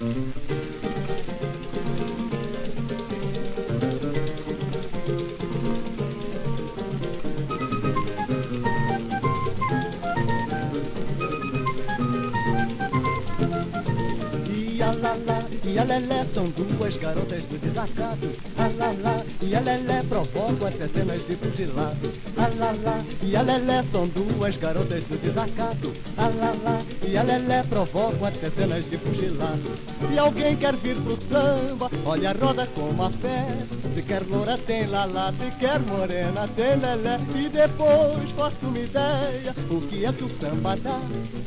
E a lelé são duas garotas do desacato. A lalá e a lelé provocam até cenas de pugilato. A lalá e a lelé são duas garotas do desacato. A lalá e a lelé provocam até cenas de pugilato. Se alguém quer vir pro samba, olha a roda como a fé. Se quer loura tem lalá, se quer morena tem lelé. E depois faço uma ideia, o que é que o samba dá?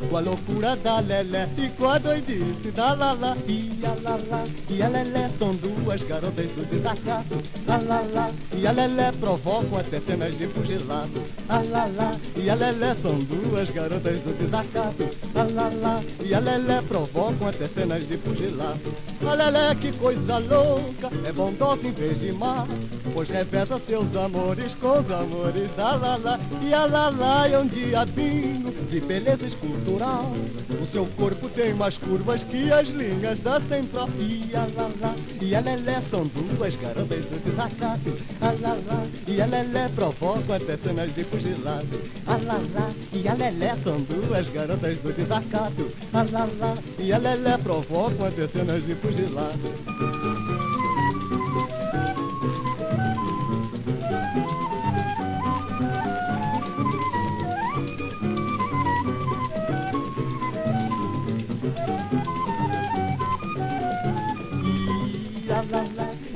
Com a loucura da lelé e com a doidice da lalá. E a lalá e a lelé são duas garotas do desacato. A lalá e a lelé provocam até cenas de pugilato. A lalá e a lelé são duas garotas do desacato. A lalá e a lelé provocam até cenas de pugilato. A lelé, que coisa louca, é bondosa em vez de má, pois reveza seus amores com os amores da lalá. E a lalá é um diabinho de beleza escultural. O seu corpo tem mais curvas que as linhas da central. E a lalá e a lelé são duas garotas do desacato. A lalá e a lelé provocam até cenas de pugilato. A lalá e a lelé são duas garotas do desacato. A lalá e a lelé provocam até cenas de pugilato.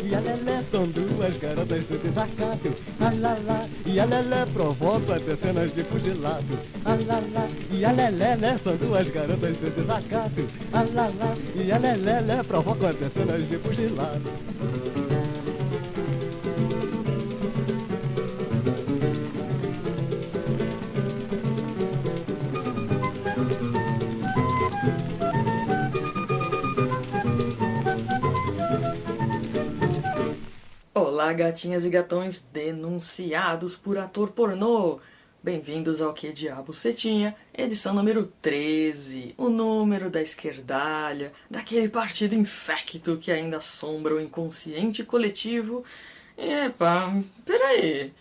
E a lelé são duas garotas do desacato. A lalá e a lelé provocam até cenas de pugilato. A lalá e a lelé são duas garotas do desacato. A lalá e a lelé provocam até cenas de pugilato. Olá, gatinhas e gatões denunciados por ator pornô! Bem-vindos ao Que Diabo Cetinha, edição número 13, o número da esquerdalha, daquele partido infecto que ainda assombra o inconsciente coletivo. Epa, peraí,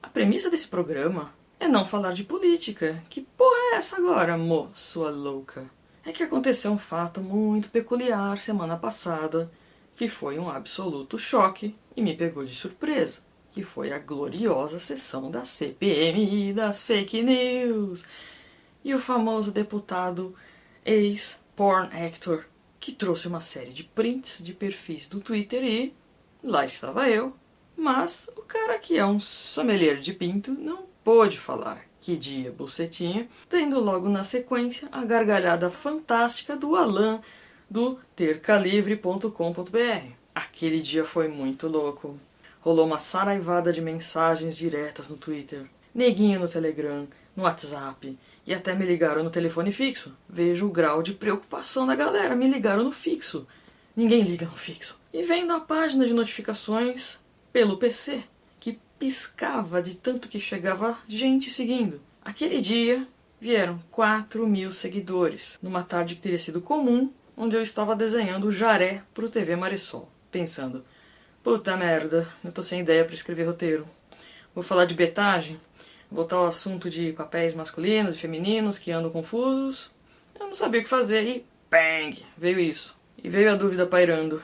a premissa desse programa é não falar de política. Que porra é essa agora, sua louca? É que aconteceu um fato muito peculiar semana passada, que foi um absoluto choque e me pegou de surpresa, que foi a gloriosa sessão da CPMI das fake news. E o famoso deputado ex-porn actor, que trouxe uma série de prints de perfis do Twitter e lá estava eu, mas o cara que é um sommelier de pinto não pôde falar. Que dia, bucetinha, tendo logo na sequência a gargalhada fantástica do Alan, do tercalivre.com.br. Aquele dia foi muito louco. Rolou uma saraivada de mensagens diretas no Twitter, neguinho no Telegram, no WhatsApp, e até me ligaram no telefone fixo. Veja o grau de preocupação da galera, me ligaram no fixo. Ninguém liga no fixo. E vendo a página de notificações pelo PC, que piscava de tanto que chegava gente seguindo. Aquele dia vieram 4.000 seguidores, numa tarde que teria sido comum, onde eu estava desenhando o jaré pro TV Marisol, pensando, puta merda, eu tô sem ideia pra escrever roteiro. Vou falar de betagem, botar o assunto de papéis masculinos e femininos que andam confusos. Eu não sabia o que fazer e bang, veio isso. E veio a dúvida pairando.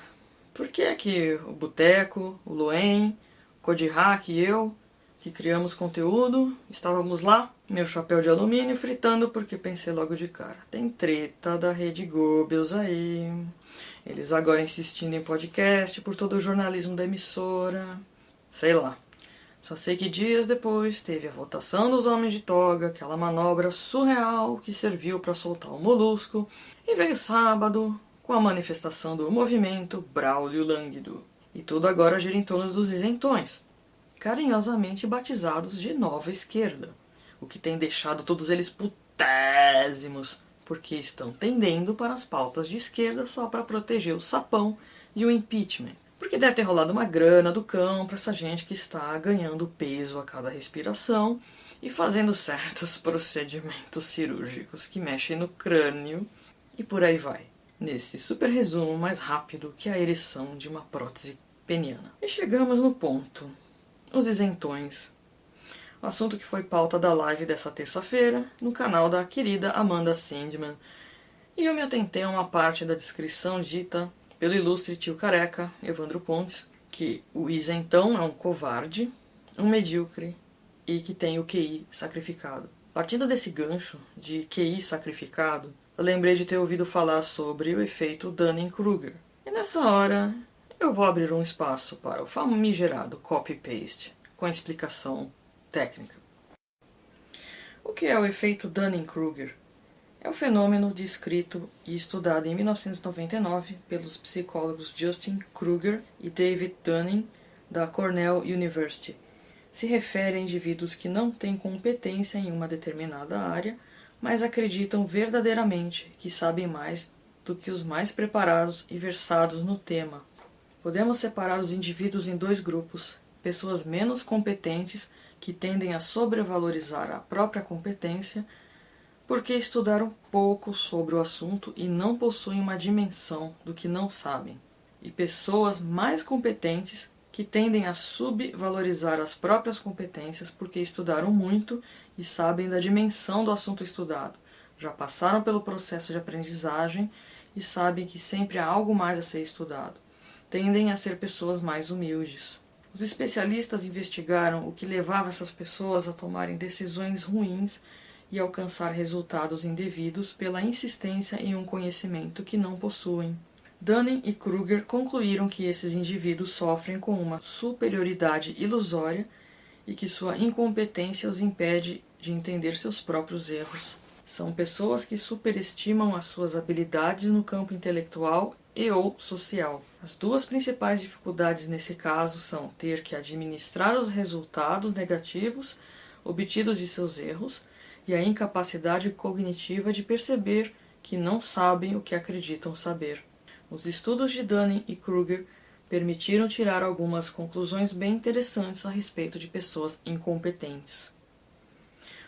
Por que é que o Boteco, o Loen, o Kodihak e eu, que criamos conteúdo, estávamos lá, meu chapéu de alumínio, fritando, porque pensei logo de cara, tem treta da Rede Goebbels aí, eles agora insistindo em podcast por todo o jornalismo da emissora, sei lá. Só sei que dias depois teve a votação dos homens de toga, aquela manobra surreal que serviu para soltar o molusco, e veio sábado com a manifestação do movimento Braulio Lânguido. E tudo agora gira em torno dos isentões, carinhosamente batizados de Nova Esquerda, o que tem deixado todos eles putésimos, porque estão tendendo para as pautas de esquerda só para proteger o sapão de um impeachment. Porque deve ter rolado uma grana do cão para essa gente que está ganhando peso a cada respiração e fazendo certos procedimentos cirúrgicos que mexem no crânio e por aí vai. nesse super resumo mais rápido que a ereção de uma prótese peniana. E chegamos no ponto. Os isentões. O assunto que foi pauta da live dessa terça-feira, no canal da querida Amanda Sandman. E eu me atentei a uma parte da descrição dita pelo ilustre tio careca, Evandro Pontes, que o isentão é um covarde, um medíocre e que tem o QI sacrificado. Partindo desse gancho de QI sacrificado, eu lembrei de ter ouvido falar sobre o efeito Dunning-Kruger. E nessa hora, eu vou abrir um espaço para o famigerado copy-paste, com explicação técnica. O que é o efeito Dunning-Kruger? É um fenômeno descrito e estudado em 1999 pelos psicólogos Justin Kruger e David Dunning, da Cornell University. Se refere a indivíduos que não têm competência em uma determinada área, mas acreditam verdadeiramente que sabem mais do que os mais preparados e versados no tema. Podemos separar os indivíduos em dois grupos: pessoas menos competentes, que tendem a sobrevalorizar a própria competência, porque estudaram pouco sobre o assunto e não possuem uma dimensão do que não sabem, e pessoas mais competentes, que tendem a subvalorizar as próprias competências porque estudaram muito e sabem da dimensão do assunto estudado, já passaram pelo processo de aprendizagem e sabem que sempre há algo mais a ser estudado. Tendem a ser pessoas mais humildes. Os especialistas investigaram o que levava essas pessoas a tomarem decisões ruins e alcançar resultados indevidos pela insistência em um conhecimento que não possuem. Dunning e Kruger concluíram que esses indivíduos sofrem com uma superioridade ilusória e que sua incompetência os impede de entender seus próprios erros. São pessoas que superestimam as suas habilidades no campo intelectual e ou social. As duas principais dificuldades nesse caso são ter que administrar os resultados negativos obtidos de seus erros e a incapacidade cognitiva de perceber que não sabem o que acreditam saber. Os estudos de Dunning e Kruger permitiram tirar algumas conclusões bem interessantes a respeito de pessoas incompetentes.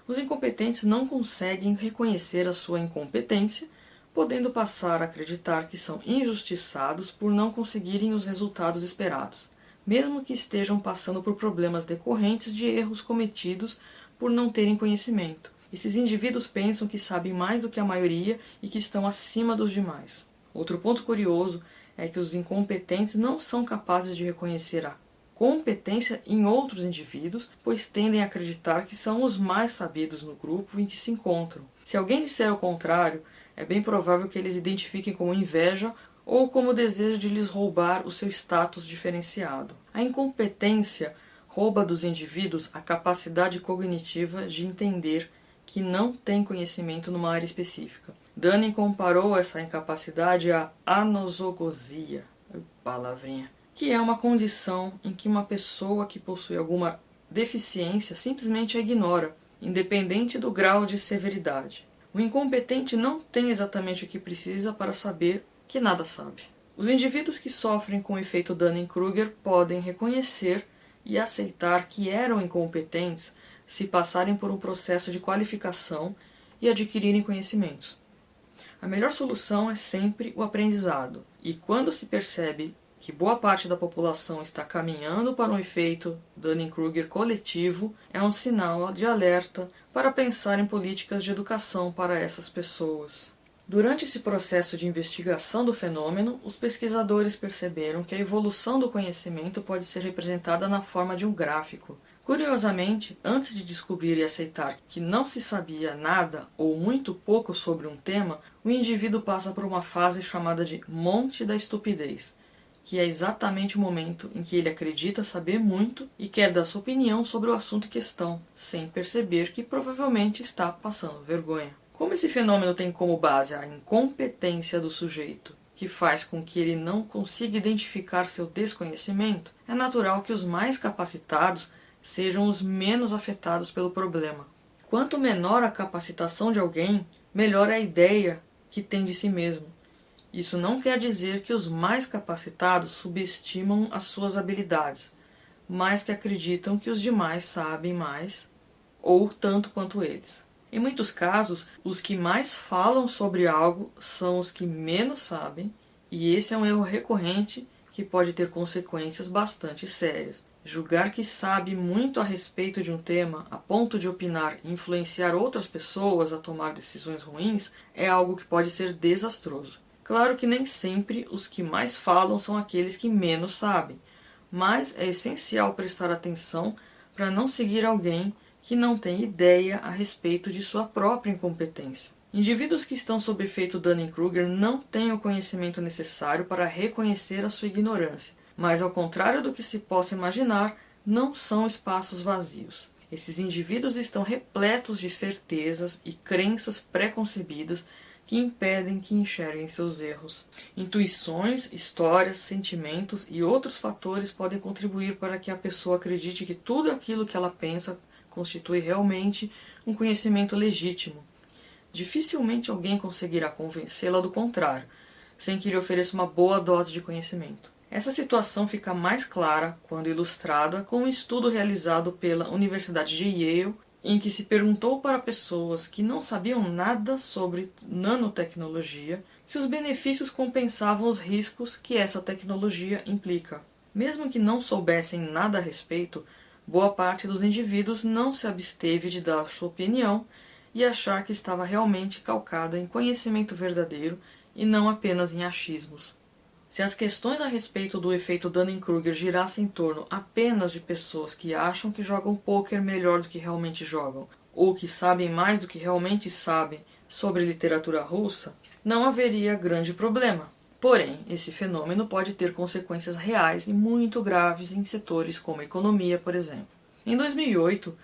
Os incompetentes não conseguem reconhecer a sua incompetência, podendo passar a acreditar que são injustiçados por não conseguirem os resultados esperados, mesmo que estejam passando por problemas decorrentes de erros cometidos por não terem conhecimento. Esses indivíduos pensam que sabem mais do que a maioria e que estão acima dos demais. Outro ponto curioso é que os incompetentes não são capazes de reconhecer a competência em outros indivíduos, pois tendem a acreditar que são os mais sabidos no grupo em que se encontram. Se alguém disser o contrário, é bem provável que eles identifiquem como inveja ou como desejo de lhes roubar o seu status diferenciado. A incompetência rouba dos indivíduos a capacidade cognitiva de entender que não têm conhecimento numa área específica. Dunning comparou essa incapacidade à anosogosia, palavrinha, que é uma condição em que uma pessoa que possui alguma deficiência simplesmente a ignora, independente do grau de severidade. O incompetente não tem exatamente o que precisa para saber que nada sabe. Os indivíduos que sofrem com o efeito Dunning-Kruger podem reconhecer e aceitar que eram incompetentes se passarem por um processo de qualificação e adquirirem conhecimentos. A melhor solução é sempre o aprendizado, e quando se percebe que boa parte da população está caminhando para um efeito Dunning-Kruger coletivo, é um sinal de alerta para pensar em políticas de educação para essas pessoas. Durante esse processo de investigação do fenômeno, os pesquisadores perceberam que a evolução do conhecimento pode ser representada na forma de um gráfico. Curiosamente, antes de descobrir e aceitar que não se sabia nada ou muito pouco sobre um tema, o indivíduo passa por uma fase chamada de monte da estupidez, que é exatamente o momento em que ele acredita saber muito e quer dar sua opinião sobre o assunto em questão, sem perceber que provavelmente está passando vergonha. Como esse fenômeno tem como base a incompetência do sujeito, que faz com que ele não consiga identificar seu desconhecimento, é natural que os mais capacitados sejam os menos afetados pelo problema. Quanto menor a capacitação de alguém, melhor é a ideia que tem de si mesmo. Isso não quer dizer que os mais capacitados subestimam as suas habilidades, mas que acreditam que os demais sabem mais ou tanto quanto eles. Em muitos casos, os que mais falam sobre algo são os que menos sabem, e esse é um erro recorrente que pode ter consequências bastante sérias. Julgar que sabe muito a respeito de um tema a ponto de opinar e influenciar outras pessoas a tomar decisões ruins é algo que pode ser desastroso. Claro que nem sempre os que mais falam são aqueles que menos sabem, mas é essencial prestar atenção para não seguir alguém que não tem ideia a respeito de sua própria incompetência. Indivíduos que estão sob efeito Dunning-Kruger não têm o conhecimento necessário para reconhecer a sua ignorância, mas ao contrário do que se possa imaginar, não são espaços vazios. Esses indivíduos estão repletos de certezas e crenças pré-concebidas que impedem que enxerguem seus erros. Intuições, histórias, sentimentos e outros fatores podem contribuir para que a pessoa acredite que tudo aquilo que ela pensa constitui realmente um conhecimento legítimo. Dificilmente alguém conseguirá convencê-la do contrário, sem que lhe ofereça uma boa dose de conhecimento. Essa situação fica mais clara quando ilustrada com um estudo realizado pela Universidade de Yale, em que se perguntou para pessoas que não sabiam nada sobre nanotecnologia se os benefícios compensavam os riscos que essa tecnologia implica. Mesmo que não soubessem nada a respeito, boa parte dos indivíduos não se absteve de dar sua opinião e achar que estava realmente calcada em conhecimento verdadeiro e não apenas em achismos. Se as questões a respeito do efeito Dunning-Kruger girassem em torno apenas de pessoas que acham que jogam pôquer melhor do que realmente jogam, ou que sabem mais do que realmente sabem sobre literatura russa, não haveria grande problema. Porém, esse fenômeno pode ter consequências reais e muito graves em setores como a economia, por exemplo. Em 2008,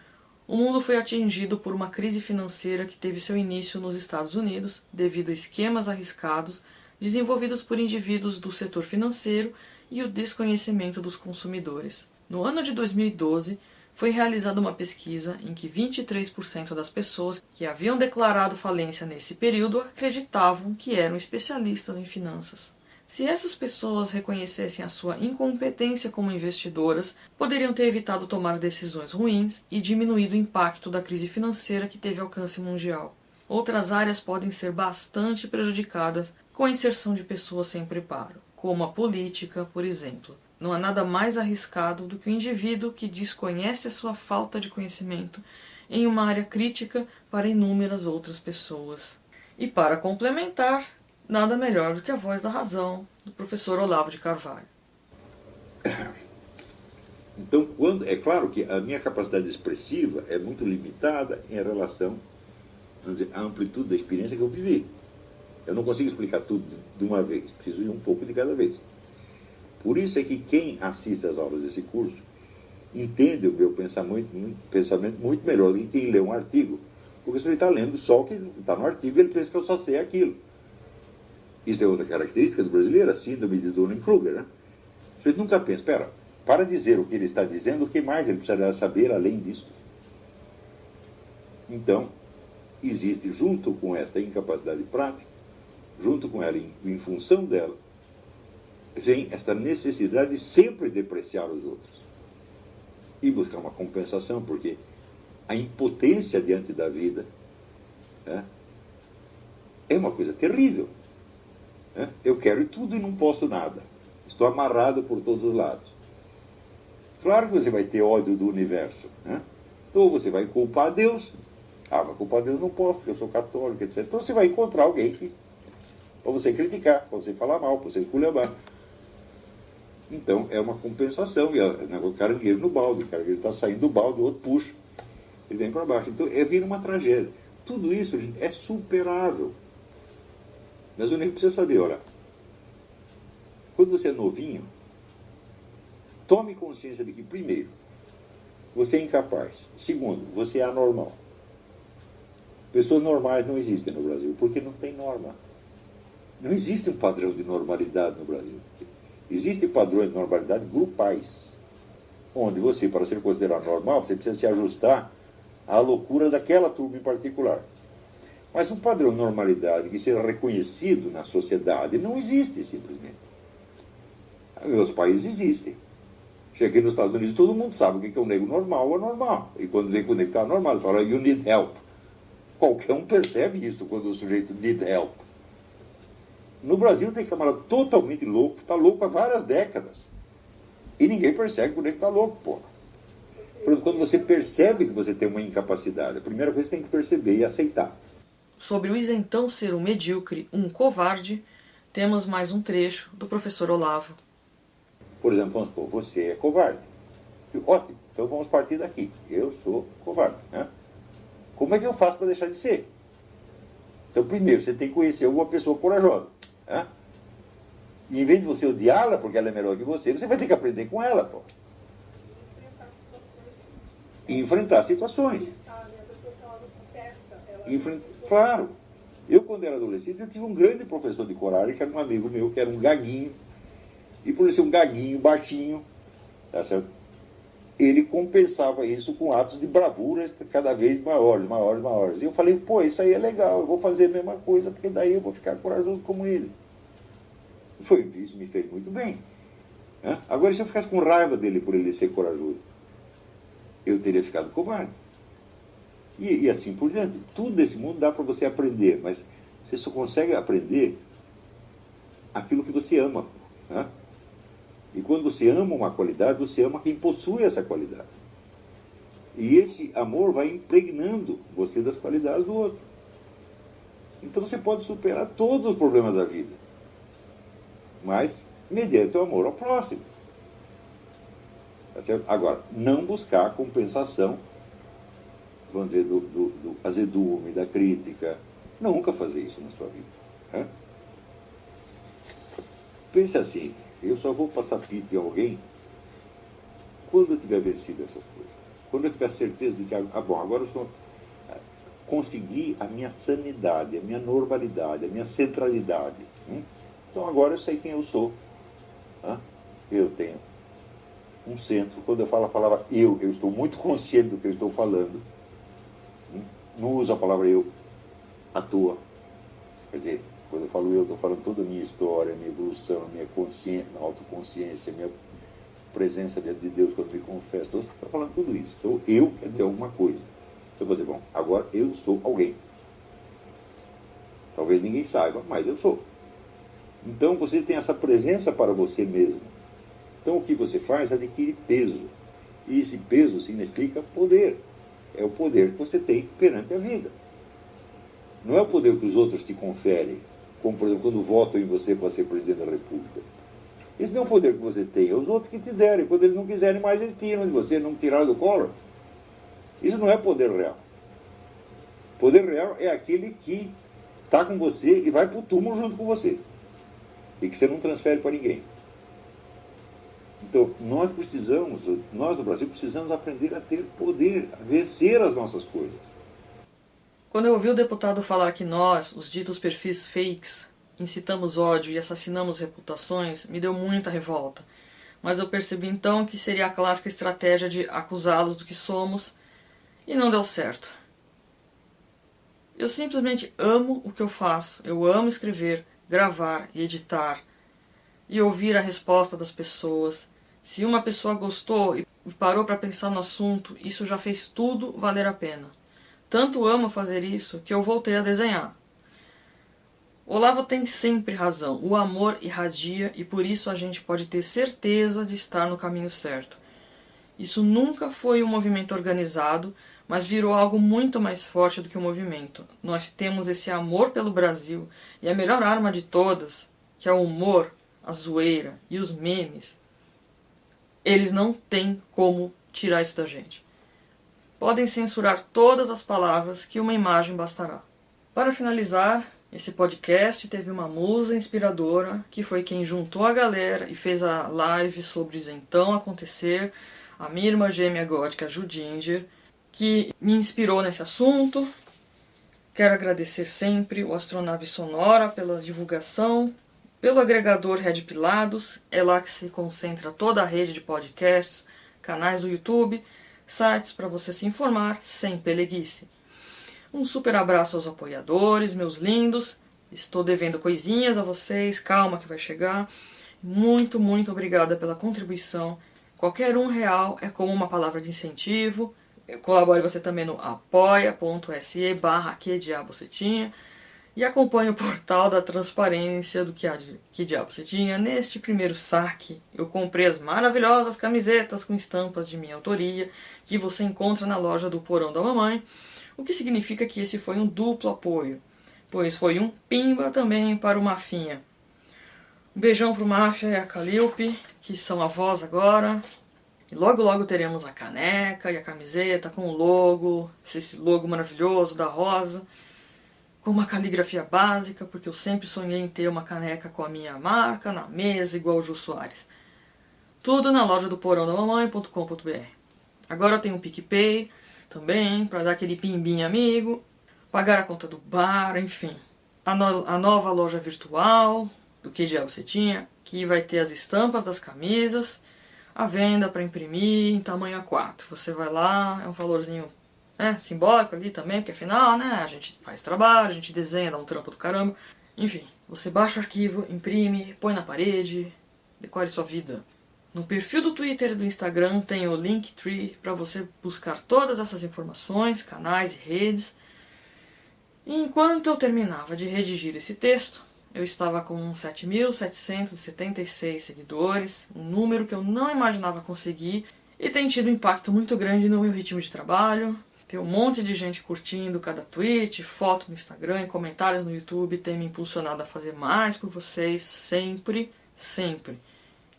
o mundo foi atingido por uma crise financeira que teve seu início nos Estados Unidos, devido a esquemas arriscados desenvolvidos por indivíduos do setor financeiro e o desconhecimento dos consumidores. No ano de 2012, foi realizada uma pesquisa em que 23% das pessoas que haviam declarado falência nesse período acreditavam que eram especialistas em finanças. Se essas pessoas reconhecessem a sua incompetência como investidoras, poderiam ter evitado tomar decisões ruins e diminuído o impacto da crise financeira que teve alcance mundial. Outras áreas podem ser bastante prejudicadas com a inserção de pessoas sem preparo, como a política, por exemplo. Não há nada mais arriscado do que o indivíduo que desconhece a sua falta de conhecimento em uma área crítica para inúmeras outras pessoas. E para complementar, nada melhor do que a voz da razão do professor Olavo de Carvalho. Então, é claro que a minha capacidade expressiva é muito limitada em relação, vamos dizer, à amplitude da experiência que eu vivi. Eu não consigo explicar tudo de uma vez, preciso ir um pouco de cada vez. Por isso é que quem assiste às aulas desse curso entende o meu pensamento muito melhor do que quem lê um artigo. Porque se ele está lendo só o que está no artigo, ele pensa que eu só sei aquilo. Isso é outra característica do brasileiro, a síndrome de Dunning-Kruger, né? O sujeito nunca pensa, espera, para dizer o que ele está dizendo, o que mais ele precisaria saber além disso? Então, existe, junto com esta incapacidade prática, junto com ela, em função dela, vem esta necessidade de sempre depreciar os outros e buscar uma compensação, porque a impotência diante da vida, né, é uma coisa terrível. Né? Eu quero tudo e não posso nada. Estou amarrado por todos os lados. Claro que você vai ter ódio do universo. Né? Então você vai culpar Deus. Ah, mas culpar Deus não posso, porque eu sou católico, etc. Então você vai encontrar alguém que para você criticar, para você falar mal, para você esculhambar. Então, é uma compensação. E o caranguejo no balde, o caranguejo está saindo do balde, o outro puxa, ele vem para baixo. Então, vira uma tragédia. Tudo isso, gente, é superável. Mas o nego precisa saber, olha, quando você é novinho, tome consciência de que, primeiro, você é incapaz. Segundo, você é anormal. Pessoas normais não existem no Brasil, porque não tem norma. Não existe um padrão de normalidade no Brasil. Existem padrões de normalidade grupais, onde você, para ser considerado normal, você precisa se ajustar à loucura daquela turma em particular. Mas um padrão de normalidade que seja reconhecido na sociedade não existe, simplesmente. Os países existem. Chega aqui nos Estados Unidos, todo mundo sabe o que é um negro normal ou anormal. E quando vem com o negro que está normal, eles falam, you need help. Qualquer um percebe isso quando o sujeito need help. No Brasil tem camarada totalmente louco, que está louco há várias décadas. E ninguém percebe quando ele está louco, porra. Quando você percebe que você tem uma incapacidade, a primeira coisa que você tem que perceber e aceitar. Sobre o isentão ser um medíocre, um covarde, temos mais um trecho do professor Olavo. Por exemplo, vamos supor, você é covarde. Ótimo, então vamos partir daqui. Eu sou covarde, né? Como é que eu faço para deixar de ser? Então, primeiro, você tem que conhecer alguma pessoa corajosa, né? E em vez de você odiá-la porque ela é melhor que você vai ter que aprender com ela, pô. E enfrentar situações. Claro. Eu, quando era adolescente, eu tive um grande professor de coragem, que era um amigo meu, que era um gaguinho. E por ser um gaguinho baixinho, tá certo? Ele compensava isso com atos de bravuras cada vez maiores, maiores, maiores. E eu falei, pô, isso aí é legal, eu vou fazer a mesma coisa, porque daí eu vou ficar corajoso como ele. Isso me fez muito bem, né? Agora, se eu ficasse com raiva dele por ele ser corajoso, eu teria ficado covarde. E assim por diante. Tudo desse mundo dá para você aprender, mas você só consegue aprender aquilo que você ama, né? E quando você ama uma qualidade, você ama quem possui essa qualidade. E esse amor vai impregnando você das qualidades do outro. Então você pode superar todos os problemas da vida, mas mediante o amor ao próximo. Tá certo? Agora, não buscar a compensação, vamos dizer, do azedume, da crítica. Nunca fazer isso na sua vida, né? Pense assim, eu só vou passar pito em alguém quando eu tiver vencido essas coisas. Quando eu tiver certeza de que, agora eu só consegui a minha sanidade, a minha normalidade, a minha centralidade. Então agora eu sei quem eu sou. Eu tenho um centro. Quando eu falo a palavra eu estou muito consciente do que eu estou falando. Não uso a palavra eu à toa. Quer dizer, quando eu falo eu, estou falando toda a minha história, a minha evolução, a minha consciência, a autoconsciência, a minha presença diante de Deus quando me confesso. Estou falando tudo isso. Então, eu quer dizer alguma coisa. Então, eu vou dizer, bom, agora eu sou alguém. Talvez ninguém saiba, mas eu sou. Então, você tem essa presença para você mesmo. Então, o que você faz adquire peso. E esse peso significa poder. É o poder que você tem perante a vida. Não é o poder que os outros te conferem, como, por exemplo, quando votam em você para ser presidente da República. Isso não é o poder que você tem, é os outros que te derem. Quando eles não quiserem mais, eles tiram de você, não tiraram do colo. Isso não é poder real. Poder real é aquele que está com você e vai para o túmulo junto com você. E que você não transfere para ninguém. Então, nós no Brasil, precisamos aprender a ter poder, a vencer as nossas coisas. Quando eu ouvi o deputado falar que nós, os ditos perfis fakes, incitamos ódio e assassinamos reputações, me deu muita revolta. Mas eu percebi então que seria a clássica estratégia de acusá-los do que somos, e não deu certo. Eu simplesmente amo o que eu faço. Eu amo escrever, gravar e editar, e ouvir a resposta das pessoas. Se uma pessoa gostou e parou para pensar no assunto, isso já fez tudo valer a pena. Tanto amo fazer isso que eu voltei a desenhar. Olavo tem sempre razão. O amor irradia e por isso a gente pode ter certeza de estar no caminho certo. Isso nunca foi um movimento organizado, mas virou algo muito mais forte do que o movimento. Nós temos esse amor pelo Brasil e a melhor arma de todas, que é o humor, a zoeira e os memes, eles não têm como tirar isso da gente. Podem censurar todas as palavras que uma imagem bastará. Para finalizar, esse podcast teve uma musa inspiradora, que foi quem juntou a galera e fez a live sobre Isentão acontecer, a minha irmã gêmea gótica Judinger, que me inspirou nesse assunto. Quero agradecer sempre o Astronave Sonora pela divulgação, pelo agregador Red Pilados, é lá que se concentra toda a rede de podcasts, canais do YouTube, sites para você se informar sem peleguice. Um super abraço aos apoiadores, meus lindos. Estou devendo coisinhas a vocês, calma que vai chegar. Muito, muito obrigada pela contribuição. Qualquer R$1 é como uma palavra de incentivo. Colabore você também no apoia.se/QDiaboCetinha e acompanhe o portal da transparência do Que Diabo Cetinha. Neste primeiro saque, eu comprei as maravilhosas camisetas com estampas de minha autoria que você encontra na loja do Porão da Mamãe, o que significa que esse foi um duplo apoio, pois foi um pimba também para o Mafinha. Um beijão pro Máfia e a Calilpe, que são avós agora. E logo logo teremos a caneca e a camiseta com o logo, esse logo maravilhoso da rosa, com uma caligrafia básica, porque eu sempre sonhei em ter uma caneca com a minha marca na mesa, igual o Jô Soares. Tudo na loja do porãodamamãe.com.br. Agora eu tenho um PicPay também, para dar aquele pimbinho amigo, pagar a conta do bar, enfim. A nova loja virtual do Que Diabo Cetinha, que vai ter as estampas das camisas, a venda para imprimir em tamanho A4. Você vai lá, é um valorzinho simbólico ali também, porque afinal, a gente faz trabalho, a gente desenha, dá um trampo do caramba. Enfim, você baixa o arquivo, imprime, põe na parede, decore sua vida. No perfil do Twitter e do Instagram tem o Linktree para você buscar todas essas informações, canais e redes. E enquanto eu terminava de redigir esse texto, eu estava com 7.776 seguidores, um número que eu não imaginava conseguir, e tem tido um impacto muito grande no meu ritmo de trabalho. Tem um monte de gente curtindo cada tweet, foto no Instagram e comentários no YouTube, tem me impulsionado a fazer mais por vocês, sempre, sempre.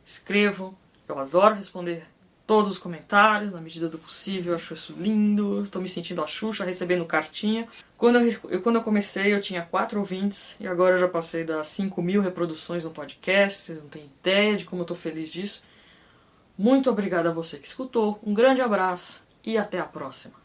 Escrevam, eu adoro responder todos os comentários, na medida do possível, eu acho isso lindo, estou me sentindo a Xuxa, recebendo cartinha. Quando eu comecei, eu tinha 4 ouvintes, e agora eu já passei das 5.000 reproduções no podcast, vocês não têm ideia de como eu estou feliz disso. Muito obrigada a você que escutou, um grande abraço e até a próxima.